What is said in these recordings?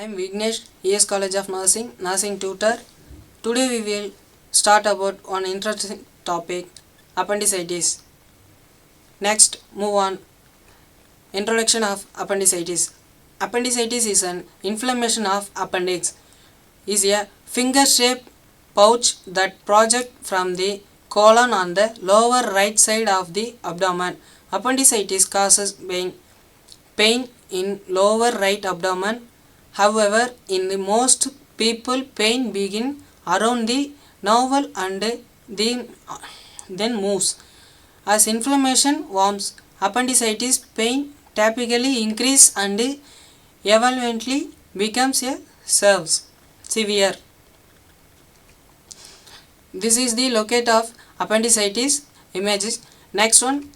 I am Vignesh, E.S College of Nursing, Nursing Tutor. Today we will start about one interesting topic, appendicitis. Next, move on. Introduction of appendicitis. Appendicitis is an inflammation of appendix. Is a finger-shaped pouch that projects from the colon on the lower right side of the abdomen. Appendicitis causes pain in lower right abdomen. However, in the most people, pain begins around the navel and then moves. As inflammation warms, appendicitis pain typically increases and eventually becomes severe. This is the locate of appendicitis images. Next one,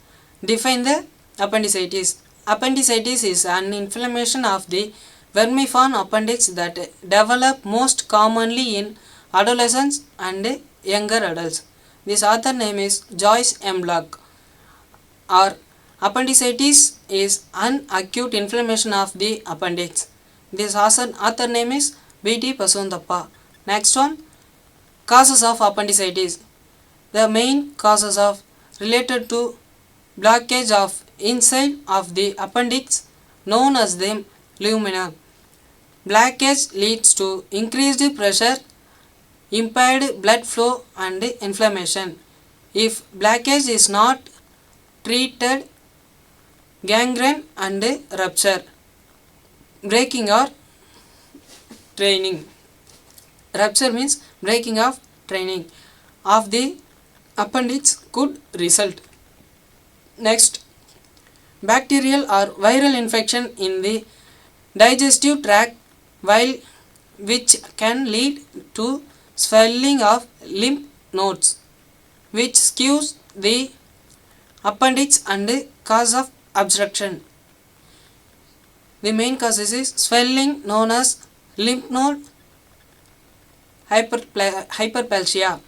define the appendicitis. Appendicitis is an inflammation of the vermiform appendix that develop most commonly in adolescents and younger adults. This author name is Joyce M. Block. Or appendicitis is an acute inflammation of the appendix. This author name is B.T. Pasundappa. Next one, causes of appendicitis. The main causes of related to blockage of inside of the appendix known as the lumina. Blockage leads to increased pressure, impaired blood flow and inflammation. If blockage is not treated, gangrene and rupture. Breaking or training. Rupture means breaking of training of the appendix could result. Next, bacterial or viral infection in the digestive tract which can lead to swelling of lymph nodes, which skews the appendix and cause of obstruction. The main causes is swelling known as lymph node hyperplasia.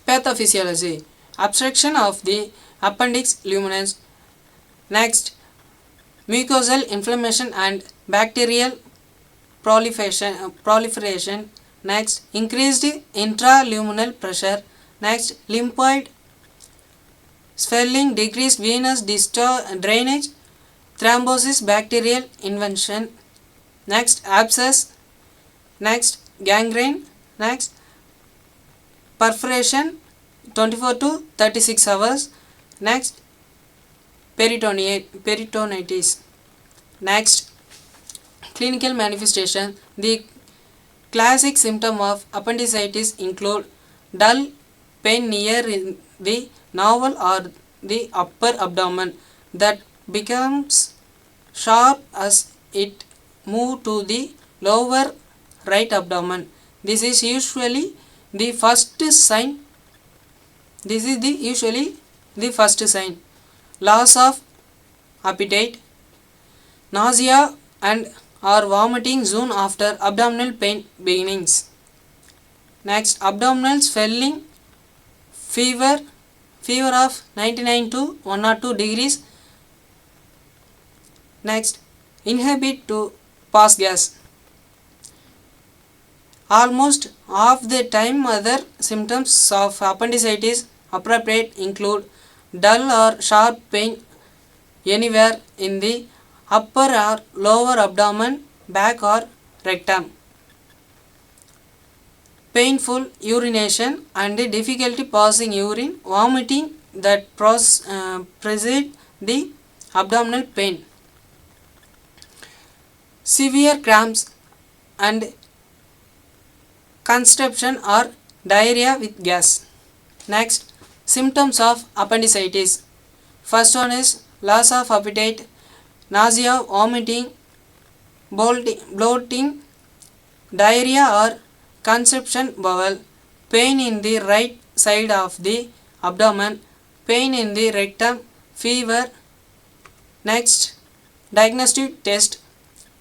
Pathophysiology, obstruction of the appendix luminance. Next, mucosal inflammation and bacterial proliferation. Next, increased intraluminal pressure. Next, lymphoid swelling, decreased venous drainage, thrombosis, bacterial invasion. Next, abscess. Next, gangrene. Next, perforation 24 to 36 hours. Next, peritonitis. Next, clinical manifestation. The classic symptom of appendicitis include dull pain near the navel or the upper abdomen that becomes sharp as it moves to the lower right abdomen. This is usually the first sign. Loss of appetite, nausea and or vomiting soon after abdominal pain beginnings. Next, abdominal swelling, fever of 99 to 102 degrees. Next, inhibit to pass gas. Almost half the time other symptoms of appendicitis appropriate include dull or sharp pain anywhere in the upper or lower abdomen, back or rectum. Painful urination and difficulty passing urine, vomiting that precede the abdominal pain. Severe cramps and constipation or diarrhea with gas. Next, symptoms of appendicitis. First one is loss of appetite, nausea, vomiting, bloating, diarrhea or constipation bowel, pain in the right side of the abdomen, pain in the rectum, fever. Next, diagnostic test.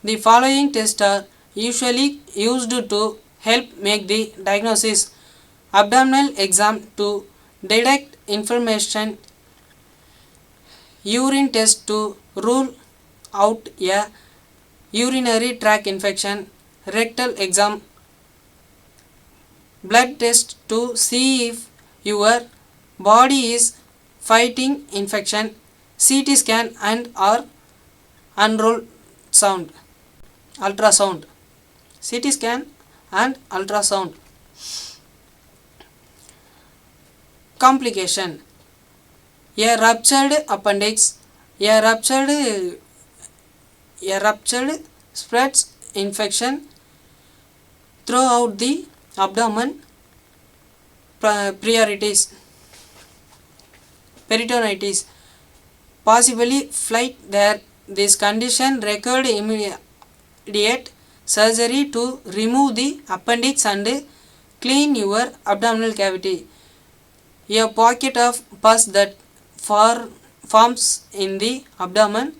The following tests are usually used to help make the diagnosis. Abdominal exam to detect inflammation, urine test to rule out a urinary tract infection, rectal exam, blood test to see if your body is fighting infection, CT scan and or ultrasound. CT scan and ultrasound. Complication: a ruptured appendix, a ruptured spreads infection throughout the abdomen, peritonitis, possibly flight there. This condition required immediate surgery to remove the appendix and clean your abdominal cavity. A pocket of pus that forms in the abdomen.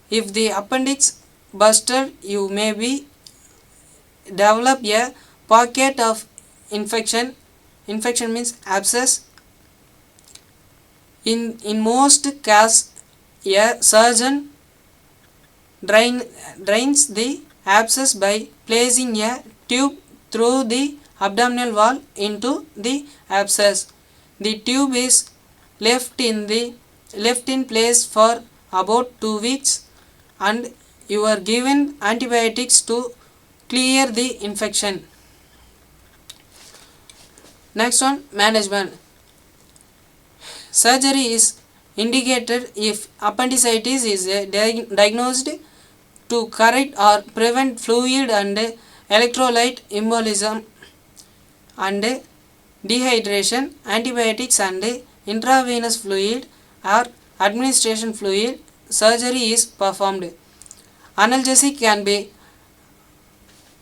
If the appendix busted, you may develop a pocket of infection. Infection means abscess. In most cases, a surgeon drains the abscess by placing a tube through the abdominal wall into the abscess. The tube is left in place for about 2 weeks and you are given antibiotics to clear the infection. Next one, management. Surgery is indicated if appendicitis is diagnosed to correct or prevent fluid and electrolyte embolism and dehydration. Antibiotics and intravenous fluid or administration fluid surgery is performed. Analgesic can be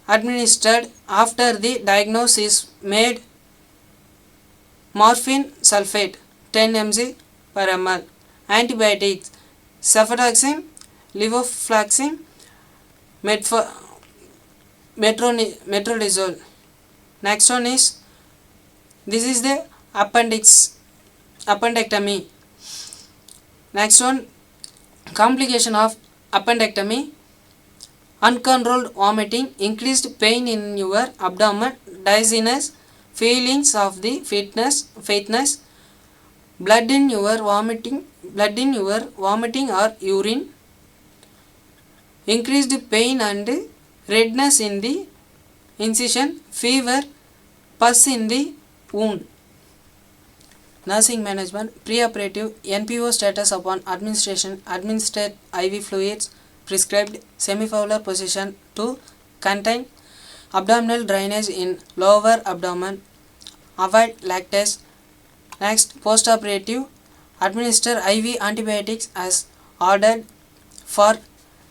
administered after the diagnosis is made. Morphine sulfate 10 mg per ml. Antibiotics: cefotaxime, levofloxacin, metronidazole. Next one is, this is the appendectomy. Next one, complication of appendectomy: uncontrolled vomiting, increased pain in your abdomen, dizziness, feelings of the faintness, blood in your vomiting or urine, increased pain and redness in the incision, fever, pus in the wound. Nursing management: preoperative NPO status upon administration, administered IV fluids, prescribed semifowler position to contain abdominal drainage in lower abdomen, avoid lactate. Next, postoperative, administer IV antibiotics as ordered for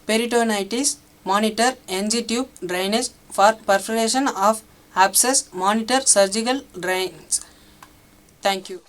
peritonitis, monitor NG tube drainage for perforation of abscess, monitor surgical drains. Thank you.